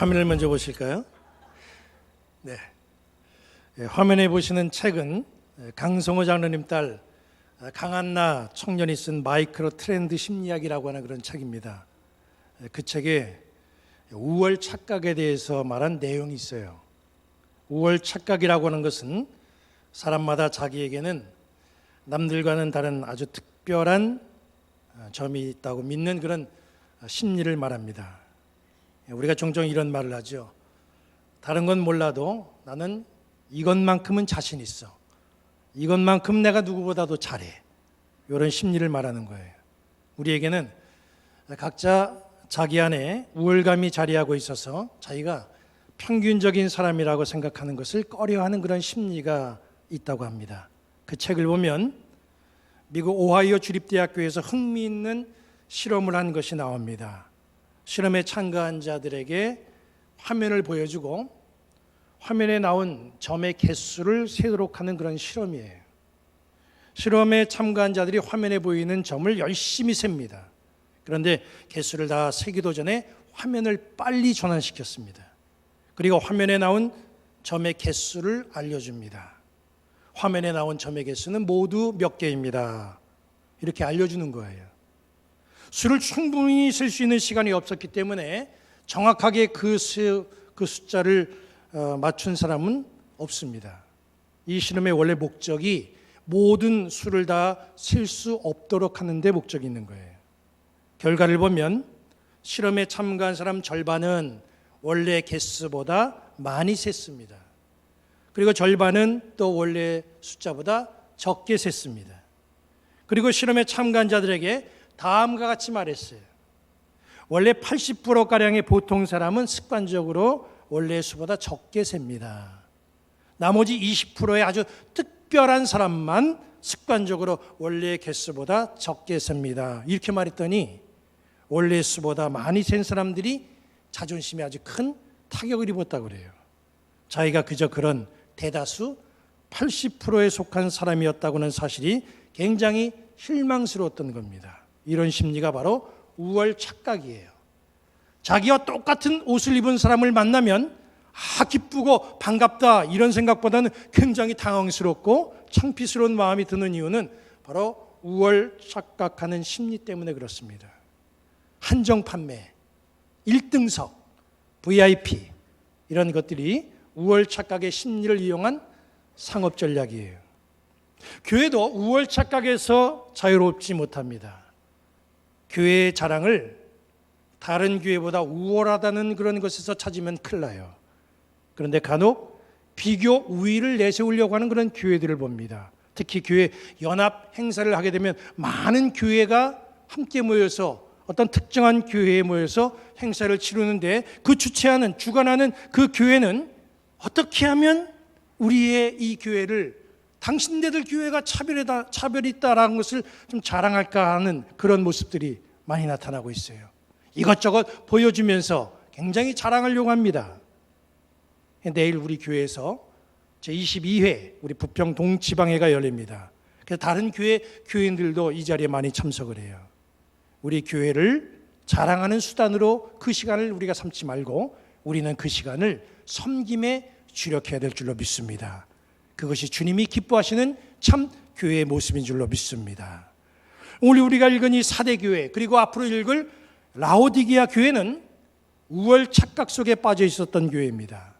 화면을 먼저 보실까요? 네. 화면에 보시는 책은 강성호 장로님 딸 강한나 청년이 쓴 마이크로 트렌드 심리학이라고 하는 그런 책입니다. 그 책에 우월 착각에 대해서 말한 내용이 있어요. 우월 착각이라고 하는 것은 사람마다 자기에게는 남들과는 다른 아주 특별한 점이 있다고 믿는 그런 심리를 말합니다. 우리가 종종 이런 말을 하죠. 다른 건 몰라도 나는 이것만큼은 자신 있어. 이것만큼 내가 누구보다도 잘해. 이런 심리를 말하는 거예요. 우리에게는 각자 자기 안에 우월감이 자리하고 있어서 자기가 평균적인 사람이라고 생각하는 것을 꺼려하는 그런 심리가 있다고 합니다. 그 책을 보면 미국 오하이오 주립대학교에서 흥미있는 실험을 한 것이 나옵니다. 실험에 참가한 자들에게 화면을 보여주고 화면에 나온 점의 개수를 세도록 하는 그런 실험이에요. 실험에 참가한 자들이 화면에 보이는 점을 열심히 셉니다. 그런데 개수를 다 세기도 전에 화면을 빨리 전환시켰습니다. 그리고 화면에 나온 점의 개수를 알려줍니다. 화면에 나온 점의 개수는 모두 몇 개입니다. 이렇게 알려주는 거예요. 수를 충분히 셀 수 있는 시간이 없었기 때문에 정확하게 그 숫자를 맞춘 사람은 없습니다. 이 실험의 원래 목적이 모든 수를 다 셀 수 없도록 하는 데 목적이 있는 거예요. 결과를 보면 실험에 참가한 사람 절반은 원래 개수보다 많이 셌습니다. 그리고 절반은 또 원래 숫자보다 적게 셌습니다. 그리고 실험에 참가한 자들에게 다음과 같이 말했어요. 원래 80%가량의 보통 사람은 습관적으로 원래 수보다 적게 셉니다. 나머지 20%의 아주 특별한 사람만 습관적으로 원래 개수보다 적게 셉니다. 이렇게 말했더니 원래 수보다 많이 센 사람들이 자존심에 아주 큰 타격을 입었다고 그래요. 자기가 그저 그런 대다수 80%에 속한 사람이었다고는 사실이 굉장히 실망스러웠던 겁니다. 이런 심리가 바로 우월 착각이에요. 자기와 똑같은 옷을 입은 사람을 만나면 기쁘고 반갑다 이런 생각보다는 굉장히 당황스럽고 창피스러운 마음이 드는 이유는 바로 우월 착각하는 심리 때문에 그렇습니다. 한정 판매, 1등석, VIP 이런 것들이 우월 착각의 심리를 이용한 상업 전략이에요. 교회도 우월 착각에서 자유롭지 못합니다. 교회의 자랑을 다른 교회보다 우월하다는 그런 것에서 찾으면 큰일 나요. 그런데 간혹 비교 우위를 내세우려고 하는 그런 교회들을 봅니다. 특히 교회 연합 행사를 하게 되면 많은 교회가 함께 모여서 어떤 특정한 교회에 모여서 행사를 치르는데 그 주최하는, 주관하는 그 교회는 어떻게 하면 우리의 이 교회를 당신네들 교회가 차별이 있다라는 것을 좀 자랑할까 하는 그런 모습들이 많이 나타나고 있어요. 이것저것 보여주면서 굉장히 자랑하려고 합니다. 내일 우리 교회에서 제22회 우리 부평 동지방회가 열립니다. 그래서 다른 교인들도 이 자리에 많이 참석을 해요. 우리 교회를 자랑하는 수단으로 그 시간을 우리가 삼지 말고 우리는 그 시간을 섬김에 주력해야 될 줄로 믿습니다. 그것이 주님이 기뻐하시는 참 교회의 모습인 줄로 믿습니다. 오늘 우리가 읽은 이 사대교회 그리고 앞으로 읽을 라오디게아 교회는 우월 착각 속에 빠져 있었던 교회입니다.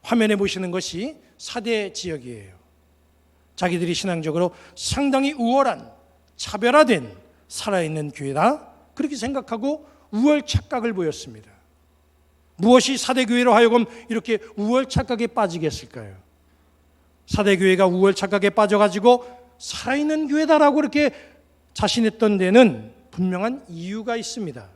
화면에 보시는 것이 사대 지역이에요. 자기들이 신앙적으로 상당히 우월한 차별화된 살아있는 교회다 그렇게 생각하고 우월 착각을 보였습니다. 무엇이 사대교회로 하여금 이렇게 우월 착각에 빠지게 했을까요? 사대교회가 우월 착각에 빠져가지고 살아있는 교회다라고 이렇게 자신했던 데는 분명한 이유가 있습니다.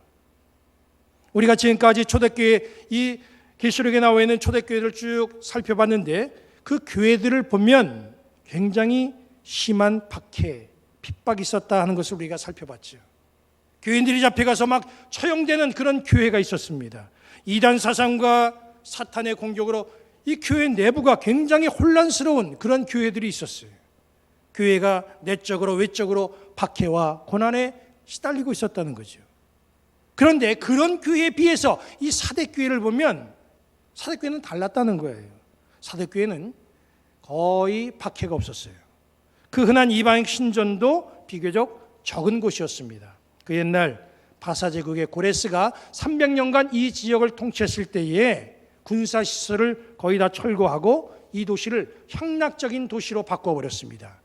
우리가 지금까지 초대교회, 이 계시록에 나와 있는 초대교회를 쭉 살펴봤는데 그 교회들을 보면 굉장히 심한 박해, 핍박이 있었다 하는 것을 우리가 살펴봤죠. 교인들이 잡혀가서 막 처형되는 그런 교회가 있었습니다. 이단 사상과 사탄의 공격으로 이 교회 내부가 굉장히 혼란스러운 그런 교회들이 있었어요. 교회가 내적으로 외적으로 박해와 고난에 시달리고 있었다는 거죠. 그런데 그런 교회에 비해서 이 사대교회를 보면 사대교회는 달랐다는 거예요. 사대교회는 거의 박해가 없었어요. 그 흔한 이방 신전도 비교적 적은 곳이었습니다. 그 옛날 바사제국의 고레스가 300년간 이 지역을 통치했을 때에 군사시설을 거의 다 철거하고 이 도시를 향락적인 도시로 바꿔버렸습니다.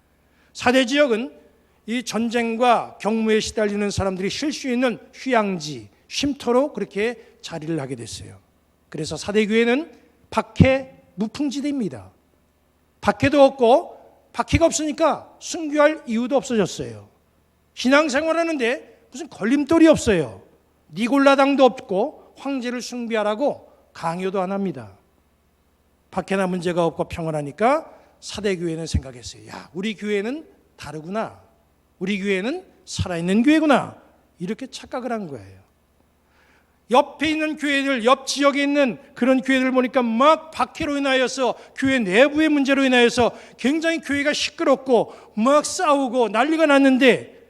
사대 지역은 이 전쟁과 경무에 시달리는 사람들이 쉴 수 있는 휴양지, 쉼터로 그렇게 자리를 하게 됐어요. 그래서 사대교회는 박해 무풍지대입니다. 박해도 없고 박해가 없으니까 순교할 이유도 없어졌어요. 신앙생활하는데 무슨 걸림돌이 없어요. 니골라당도 없고 황제를 숭배하라고 강요도 안 합니다. 박해나 문제가 없고 평안하니까 사대교회는 생각했어요. 야, 우리 교회는 다르구나. 우리 교회는 살아있는 교회구나. 이렇게 착각을 한 거예요. 옆에 있는 교회들, 옆 지역에 있는 그런 교회들 보니까 막 박해로 인하여서 교회 내부의 문제로 인하여서 굉장히 교회가 시끄럽고 막 싸우고 난리가 났는데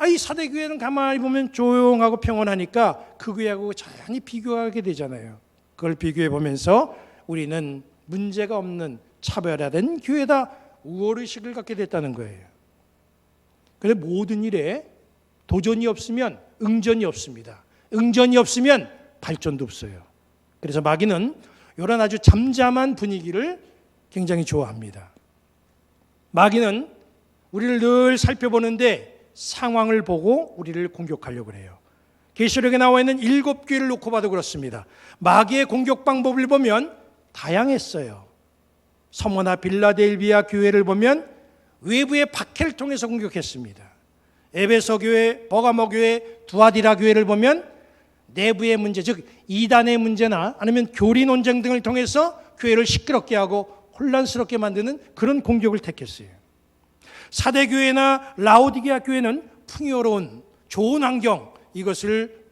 이 사대교회는 가만히 보면 조용하고 평온하니까 그 교회하고 자연히 비교하게 되잖아요. 그걸 비교해 보면서 우리는 문제가 없는 차별화된 교회다, 우월의식을 갖게 됐다는 거예요. 그런데 모든 일에 도전이 없으면 응전이 없습니다. 응전이 없으면 발전도 없어요. 그래서 마귀는 이런 아주 잠잠한 분위기를 굉장히 좋아합니다. 마귀는 우리를 늘 살펴보는데 상황을 보고 우리를 공격하려고 해요. 계시록에 나와 있는 7교회를 놓고 봐도 그렇습니다. 마귀의 공격 방법을 보면 다양했어요. 서머나 빌라델비아 교회를 보면 외부의 박해를 통해서 공격했습니다. 에베소 교회, 버가모 교회, 두아디라 교회를 보면 내부의 문제, 즉 이단의 문제나 아니면 교리 논쟁 등을 통해서 교회를 시끄럽게 하고 혼란스럽게 만드는 그런 공격을 택했어요. 사대교회나 라오디게아 교회는 풍요로운 좋은 환경, 이것을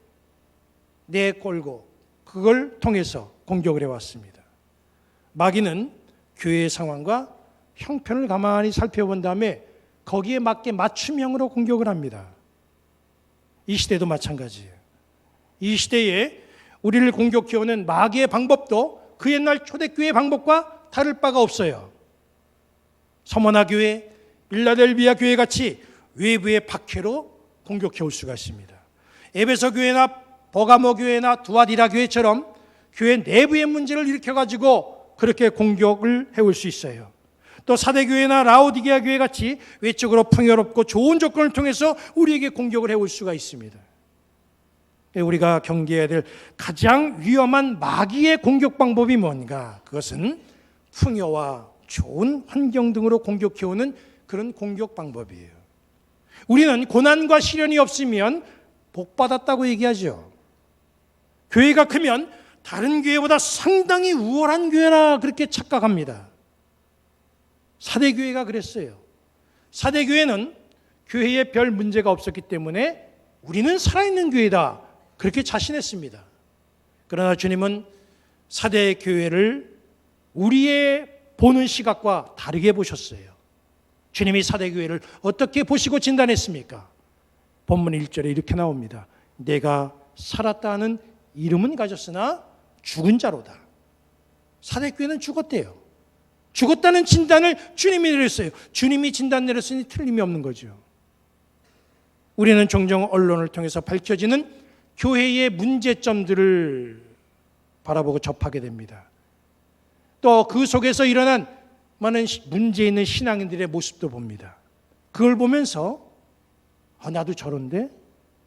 내걸고 그걸 통해서 공격을 해왔습니다. 마귀는 교회의 상황과 형편을 가만히 살펴본 다음에 거기에 맞게 맞춤형으로 공격을 합니다. 이 시대도 마찬가지예요. 이 시대에 우리를 공격해오는 마귀의 방법도 그 옛날 초대교회의 방법과 다를 바가 없어요. 서머나 교회, 빌라델비아 교회 같이 외부의 박해로 공격해올 수가 있습니다. 에베소 교회나 버가모 교회나 두아디라 교회처럼 교회 내부의 문제를 일으켜가지고 그렇게 공격을 해올 수 있어요. 또 사대교회나 라오디게아 교회 같이 외적으로 풍요롭고 좋은 조건을 통해서 우리에게 공격을 해올 수가 있습니다. 우리가 경계해야 될 가장 위험한 마귀의 공격 방법이 뭔가? 그것은 풍요와 좋은 환경 등으로 공격해오는 그런 공격 방법이에요. 우리는 고난과 시련이 없으면 복받았다고 얘기하죠. 교회가 크면 다른 교회보다 상당히 우월한 교회라 그렇게 착각합니다. 사대교회가 그랬어요. 사대교회는 교회에 별 문제가 없었기 때문에 우리는 살아있는 교회다 그렇게 자신했습니다. 그러나 주님은 사대교회를 우리의 보는 시각과 다르게 보셨어요. 주님이 사대교회를 어떻게 보시고 진단했습니까? 본문 1절에 이렇게 나옵니다. 내가 살았다는 이름은 가졌으나 죽은 자로다. 사대교회는 죽었대요. 죽었다는 진단을 주님이 내렸어요. 주님이 진단 내렸으니 틀림이 없는 거죠. 우리는 종종 언론을 통해서 밝혀지는 교회의 문제점들을 바라보고 접하게 됩니다. 또 그 속에서 일어난 많은 문제 있는 신앙인들의 모습도 봅니다. 그걸 보면서 나도 저런데?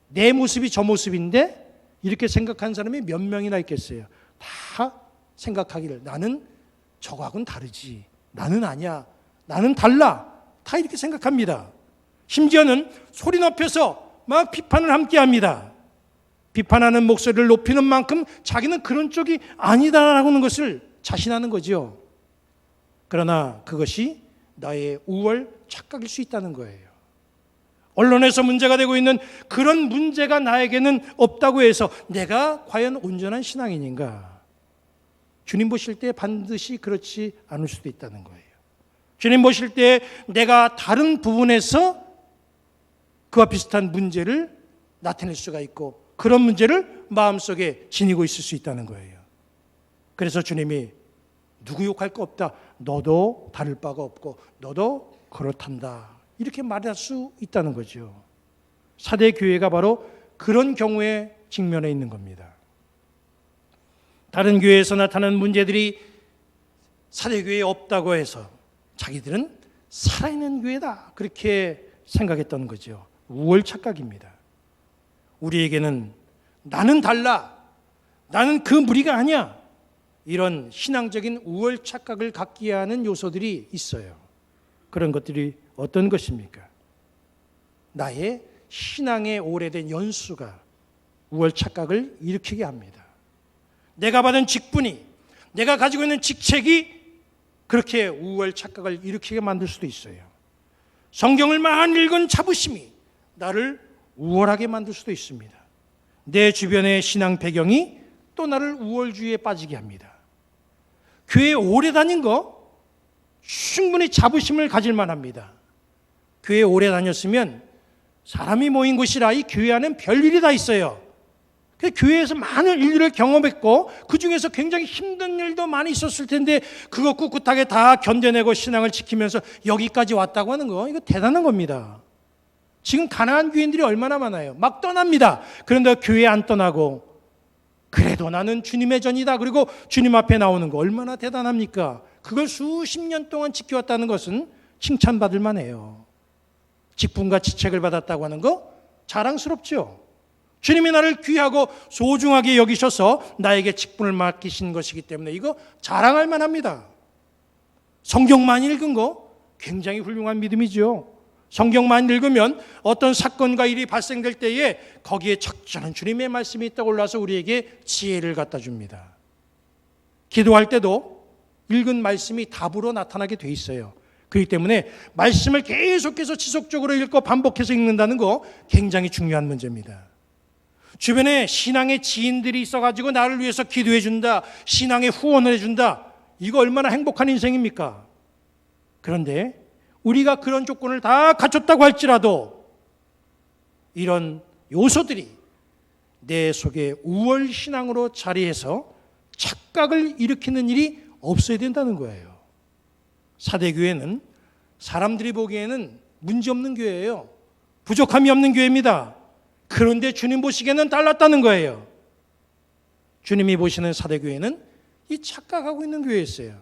내 모습이 저 모습인데? 이렇게 생각한 사람이 몇 명이나 있겠어요. 다 생각하기를 나는 저거하고는 다르지. 나는 아니야. 나는 달라. 다 이렇게 생각합니다. 심지어는 소리 높여서 막 비판을 함께합니다. 비판하는 목소리를 높이는 만큼 자기는 그런 쪽이 아니다라는 것을 자신하는 거죠. 그러나 그것이 나의 우월 착각일 수 있다는 거예요. 언론에서 문제가 되고 있는 그런 문제가 나에게는 없다고 해서 내가 과연 온전한 신앙인인가? 주님 보실 때 반드시 그렇지 않을 수도 있다는 거예요. 주님 보실 때 내가 다른 부분에서 그와 비슷한 문제를 나타낼 수가 있고 그런 문제를 마음속에 지니고 있을 수 있다는 거예요. 그래서 주님이 누구 욕할 거 없다. 너도 다를 바가 없고 너도 그렇단다. 이렇게 말할 수 있다는 거죠. 사대 교회가 바로 그런 경우에 직면해 있는 겁니다. 다른 교회에서 나타나는 문제들이 사대 교회에 없다고 해서 자기들은 살아있는 교회다. 그렇게 생각했던 거죠. 우월 착각입니다. 우리에게는 나는 달라. 나는 그 무리가 아니야. 이런 신앙적인 우월 착각을 갖게 하는 요소들이 있어요. 그런 것들이 어떤 것입니까? 나의 신앙의 오래된 연수가 우월 착각을 일으키게 합니다. 내가 받은 직분이, 내가 가지고 있는 직책이 그렇게 우월 착각을 일으키게 만들 수도 있어요. 성경을 많이 읽은 자부심이 나를 우월하게 만들 수도 있습니다. 내 주변의 신앙 배경이 또 나를 우월주의에 빠지게 합니다. 교회에 오래 다닌 거 충분히 자부심을 가질 만합니다. 교회에 오래 다녔으면 사람이 모인 곳이라 이 교회 안엔 별일이 다 있어요. 교회에서 많은 일들을 경험했고 그 중에서 굉장히 힘든 일도 많이 있었을 텐데 그거 꿋꿋하게 다 견뎌내고 신앙을 지키면서 여기까지 왔다고 하는 거, 이거 대단한 겁니다. 지금 가난한 교인들이 얼마나 많아요. 막 떠납니다. 그런데 교회 안 떠나고 그래도 나는 주님의 전이다. 그리고 주님 앞에 나오는 거 얼마나 대단합니까? 그걸 수십 년 동안 지켜왔다는 것은 칭찬받을 만해요. 직분과 지책을 받았다고 하는 거 자랑스럽죠. 주님이 나를 귀하고 소중하게 여기셔서 나에게 직분을 맡기신 것이기 때문에 이거 자랑할 만합니다. 성경 많이 읽은 거 굉장히 훌륭한 믿음이죠. 성경만 읽으면 어떤 사건과 일이 발생될 때에 거기에 적절한 주님의 말씀이 딱 올라서 우리에게 지혜를 갖다 줍니다. 기도할 때도 읽은 말씀이 답으로 나타나게 돼 있어요. 그렇기 때문에 말씀을 계속해서 지속적으로 읽고 반복해서 읽는다는 거 굉장히 중요한 문제입니다. 주변에 신앙의 지인들이 있어가지고 나를 위해서 기도해 준다, 신앙의 후원을 해준다, 이거 얼마나 행복한 인생입니까? 그런데 우리가 그런 조건을 다 갖췄다고 할지라도 이런 요소들이 내 속에 우월 신앙으로 자리해서 착각을 일으키는 일이 없어야 된다는 거예요. 사대교회는 사람들이 보기에는 문제없는 교회예요. 부족함이 없는 교회입니다. 그런데 주님 보시기에는 달랐다는 거예요. 주님이 보시는 사대교회는 이 착각하고 있는 교회였어요.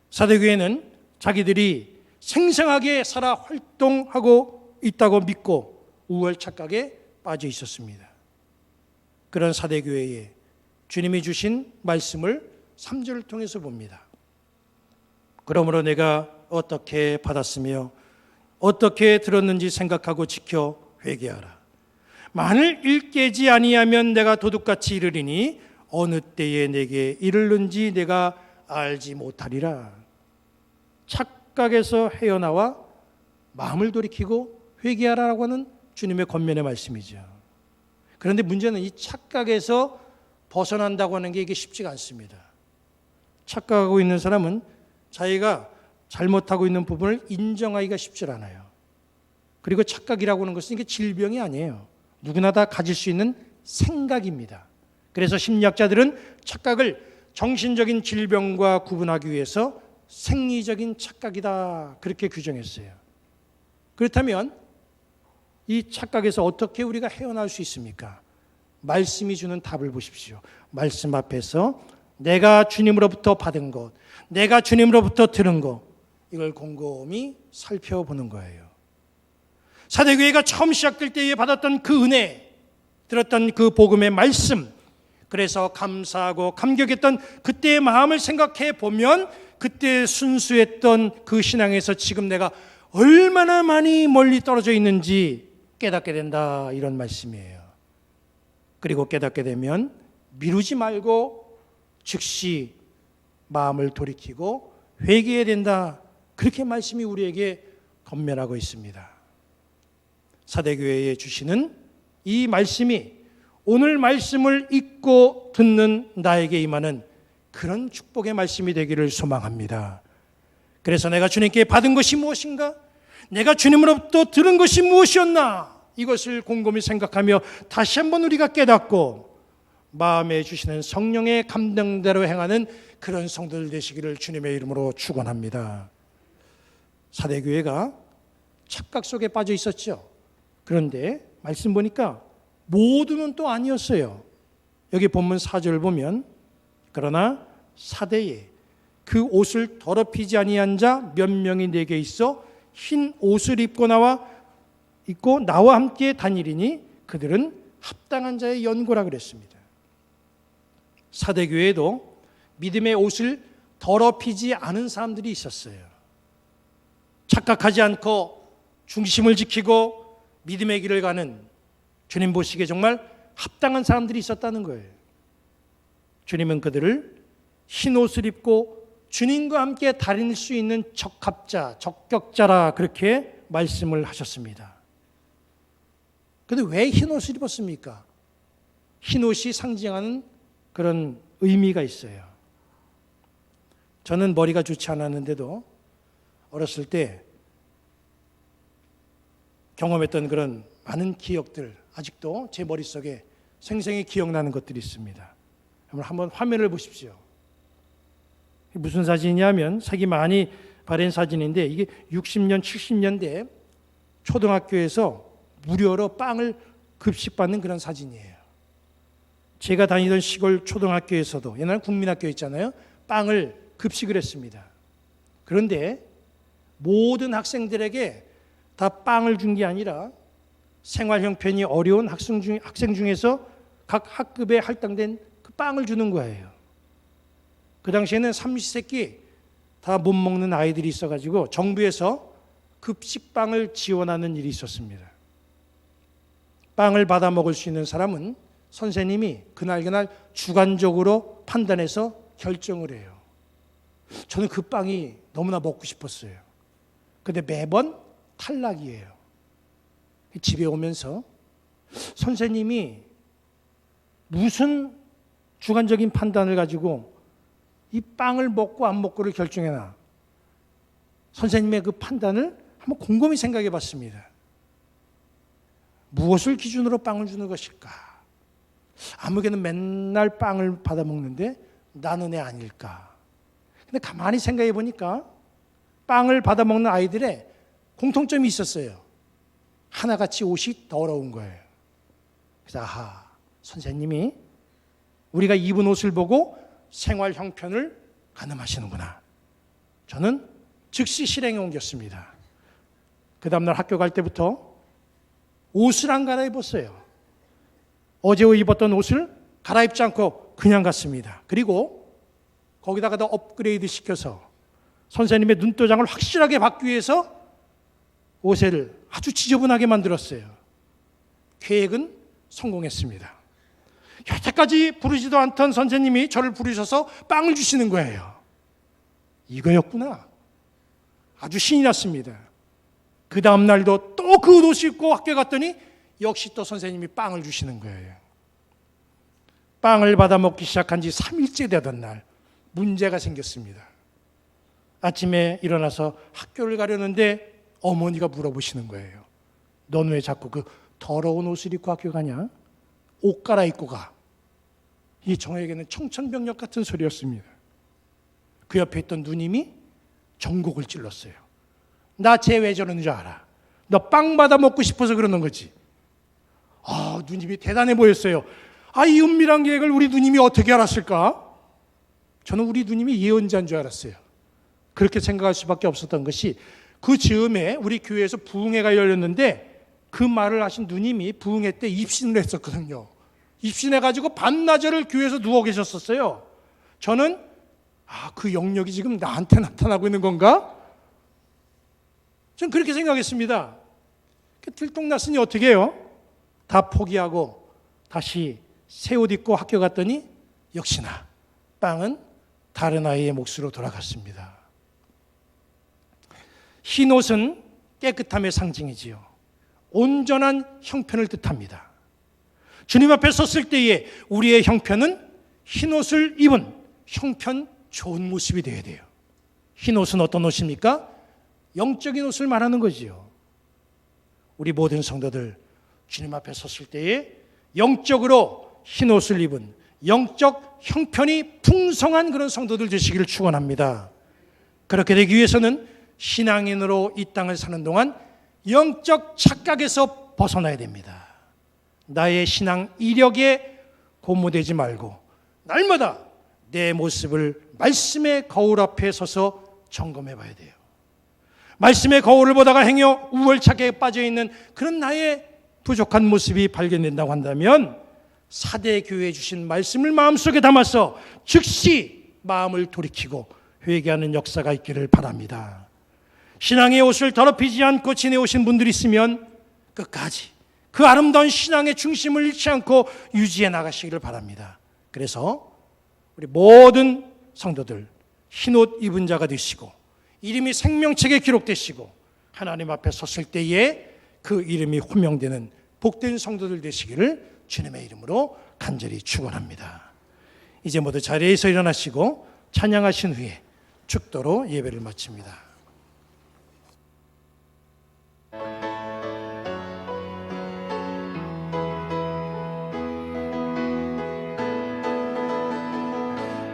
사대교회는 자기들이 생생하게 살아 활동하고 있다고 믿고 우월 착각에 빠져 있었습니다. 그런 사대교회에 주님이 주신 말씀을 3절을 통해서 봅니다. 그러므로 내가 어떻게 받았으며 어떻게 들었는지 생각하고 지켜 회개하라. 만일 일깨지 아니하면 내가 도둑같이 이르리니 어느 때에 내게 이르는지 내가 알지 못하리라. 착각에서 헤어나와 마음을 돌이키고 회개하라고 하는 주님의 권면의 말씀이죠. 그런데 문제는 이 착각에서 벗어난다고 하는 게 이게 쉽지가 않습니다. 착각하고 있는 사람은 자기가 잘못하고 있는 부분을 인정하기가 쉽지 않아요. 그리고 착각이라고 하는 것은 이게 질병이 아니에요. 누구나 다 가질 수 있는 생각입니다. 그래서 심리학자들은 착각을 정신적인 질병과 구분하기 위해서 생리적인 착각이다 그렇게 규정했어요. 그렇다면 이 착각에서 어떻게 우리가 헤어나올 수 있습니까? 말씀이 주는 답을 보십시오. 말씀 앞에서 내가 주님으로부터 받은 것, 내가 주님으로부터 들은 것, 이걸 곰곰이 살펴보는 거예요. 사대교회가 처음 시작될 때에 받았던 그 은혜, 들었던 그 복음의 말씀, 그래서 감사하고 감격했던 그때의 마음을 생각해 보면 그때 순수했던 그 신앙에서 지금 내가 얼마나 많이 멀리 떨어져 있는지 깨닫게 된다, 이런 말씀이에요. 그리고 깨닫게 되면 미루지 말고 즉시 마음을 돌이키고 회개해야 된다, 그렇게 말씀이 우리에게 권면하고 있습니다. 사대교회에 주시는 이 말씀이 오늘 말씀을 읽고 듣는 나에게 임하는 그런 축복의 말씀이 되기를 소망합니다. 그래서 내가 주님께 받은 것이 무엇인가? 내가 주님으로부터 들은 것이 무엇이었나? 이것을 곰곰이 생각하며 다시 한번 우리가 깨닫고 마음에 주시는 성령의 감동대로 행하는 그런 성도들 되시기를 주님의 이름으로 축원합니다. 사대교회가 착각 속에 빠져 있었죠. 그런데 말씀 보니까 모두는 또 아니었어요. 여기 본문 4절 보면 그러나 사대에 그 옷을 더럽히지 아니한 자 몇 명이 내게 있어 흰 옷을 입고 나와 함께 다니리니 그들은 합당한 자의 연고라 그랬습니다. 사대교회에도 믿음의 옷을 더럽히지 않은 사람들이 있었어요. 착각하지 않고 중심을 지키고 믿음의 길을 가는 주님 보시기에 정말 합당한 사람들이 있었다는 거예요. 주님은 그들을 흰 옷을 입고 주님과 함께 다닐 수 있는 적합자, 적격자라 그렇게 말씀을 하셨습니다. 그런데 왜 흰 옷을 입었습니까? 흰 옷이 상징하는 그런 의미가 있어요. 저는 머리가 좋지 않았는데도 어렸을 때 경험했던 그런 많은 기억들 아직도 제 머릿속에 생생히 기억나는 것들이 있습니다. 한번 화면을 보십시오. 무슨 사진이냐면 색이 많이 바랜 사진인데 이게 60년, 70년대 초등학교에서 무료로 빵을 급식받는 그런 사진이에요. 제가 다니던 시골 초등학교에서도 옛날 국민학교 있잖아요. 빵을 급식을 했습니다. 그런데 모든 학생들에게 다 빵을 준 게 아니라 생활 형편이 어려운 학생 중에서 각 학급에 할당된 그 빵을 주는 거예요. 그 당시에는 삼시세끼 다 못 먹는 아이들이 있어가지고 정부에서 급식빵을 지원하는 일이 있었습니다. 빵을 받아 먹을 수 있는 사람은 선생님이 그날 주관적으로 판단해서 결정을 해요. 저는 그 빵이 너무나 먹고 싶었어요. 근데 매번 탈락이에요. 집에 오면서 선생님이 무슨 주관적인 판단을 가지고 이 빵을 먹고 안 먹고를 결정해나. 선생님의 그 판단을 한번 곰곰이 생각해 봤습니다. 무엇을 기준으로 빵을 주는 것일까? 아무개는 맨날 빵을 받아 먹는데 나는 애 아닐까? 근데 가만히 생각해 보니까 빵을 받아 먹는 아이들의 공통점이 있었어요. 하나같이 옷이 더러운 거예요. 그래서 선생님이 우리가 입은 옷을 보고 생활 형편을 가늠하시는구나. 저는 즉시 실행에 옮겼습니다. 그 다음날 학교 갈 때부터 옷을 안 갈아입었어요. 어제 입었던 옷을 갈아입지 않고 그냥 갔습니다. 그리고 거기다가 더 업그레이드 시켜서 선생님의 눈도장을 확실하게 받기 위해서 옷을 아주 지저분하게 만들었어요. 계획은 성공했습니다. 여태까지 부르지도 않던 선생님이 저를 부르셔서 빵을 주시는 거예요. 이거였구나. 아주 신이 났습니다. 그 다음 날도 또 그 옷을 입고 학교 갔더니 역시 또 선생님이 빵을 주시는 거예요. 빵을 받아 먹기 시작한 지 3일째 되던 날 문제가 생겼습니다. 아침에 일어나서 학교를 가려는데 어머니가 물어보시는 거예요. 넌 왜 자꾸 그 더러운 옷을 입고 학교 가냐? 옷 갈아입고 가. 이 저에게는 청천벽력 같은 소리였습니다. 그 옆에 있던 누님이 전곡을 찔렀어요. 나 쟤 왜 저러는 줄 알아? 너 빵 받아 먹고 싶어서 그러는 거지. 누님이 대단해 보였어요. 이 은밀한 계획을 우리 누님이 어떻게 알았을까? 저는 우리 누님이 예언자인 줄 알았어요. 그렇게 생각할 수밖에 없었던 것이 그 즈음에 우리 교회에서 부흥회가 열렸는데 그 말을 하신 누님이 부흥회 때 입신을 했었거든요. 입신해가지고 반나절을 교회에서 누워 계셨었어요. 저는 그 영역이 지금 나한테 나타나고 있는 건가? 전 그렇게 생각했습니다. 들통났으니 어떻게 해요? 다 포기하고 다시 새 옷 입고 학교 갔더니 역시나 빵은 다른 아이의 몫으로 돌아갔습니다. 흰 옷은 깨끗함의 상징이지요. 온전한 형편을 뜻합니다. 주님 앞에 섰을 때에 우리의 형편은 흰 옷을 입은 형편 좋은 모습이 되어야 돼요. 흰 옷은 어떤 옷입니까? 영적인 옷을 말하는 거지요. 우리 모든 성도들 주님 앞에 섰을 때에 영적으로 흰 옷을 입은 영적 형편이 풍성한 그런 성도들 되시기를 축원합니다. 그렇게 되기 위해서는 신앙인으로 이 땅을 사는 동안 영적 착각에서 벗어나야 됩니다. 나의 신앙 이력에 고무되지 말고 날마다 내 모습을 말씀의 거울 앞에 서서 점검해 봐야 돼요. 말씀의 거울을 보다가 행여 우월착에 빠져있는 그런 나의 부족한 모습이 발견된다고 한다면 사대 교회에 주신 말씀을 마음속에 담아서 즉시 마음을 돌이키고 회개하는 역사가 있기를 바랍니다. 신앙의 옷을 더럽히지 않고 지내오신 분들이 있으면 끝까지 그 아름다운 신앙의 중심을 잃지 않고 유지해 나가시기를 바랍니다. 그래서 우리 모든 성도들 흰옷 입은 자가 되시고 이름이 생명책에 기록되시고 하나님 앞에 섰을 때에 그 이름이 호명되는 복된 성도들 되시기를 주님의 이름으로 간절히 축원합니다. 이제 모두 자리에서 일어나시고 찬양하신 후에 축도로 예배를 마칩니다.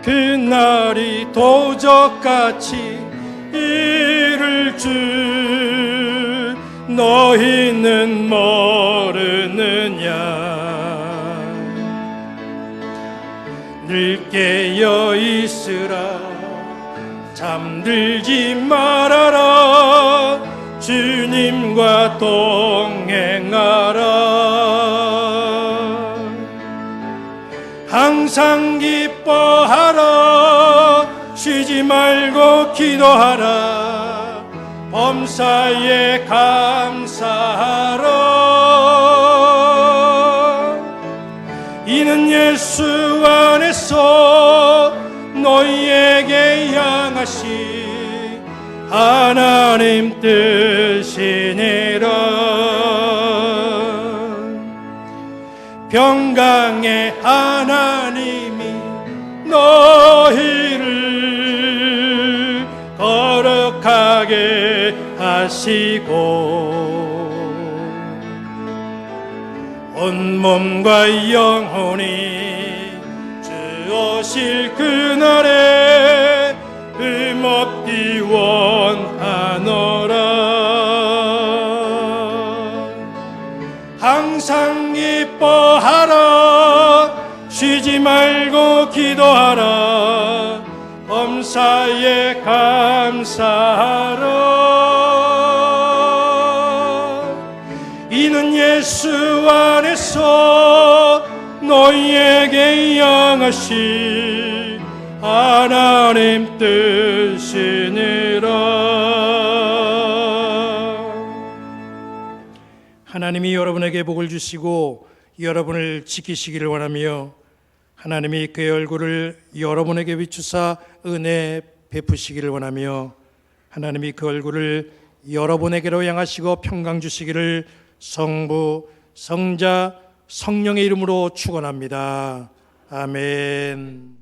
그날이 도적같이 이를 줄 너희는 모르느냐. 늘 깨어 있으라 잠들지 말아라 주님과 동행하라. 항상 기뻐하라 쉬지 말고 기도하라 범사에 감사하라. 이는 예수 안에서 너희에게 향하신 하나님 뜻이니라. 평강의 하나님이 너희를 거룩하게 하시고 온몸과 영혼이 주 오실 그날에 흠없디 원하노라. 항상 기뻐하라 쉬지 말고 기도하라 범사에 감사하라. 이는 예수 안에서 너희에게 향하신 하나님 뜻이니라. 하나님이 여러분에게 복을 주시고 여러분을 지키시기를 원하며 하나님이 그의 얼굴을 여러분에게 비추사 은혜 베푸시기를 원하며 하나님이 그 얼굴을 여러분에게로 향하시고 평강 주시기를 성부, 성자, 성령의 이름으로 축원합니다. 아멘.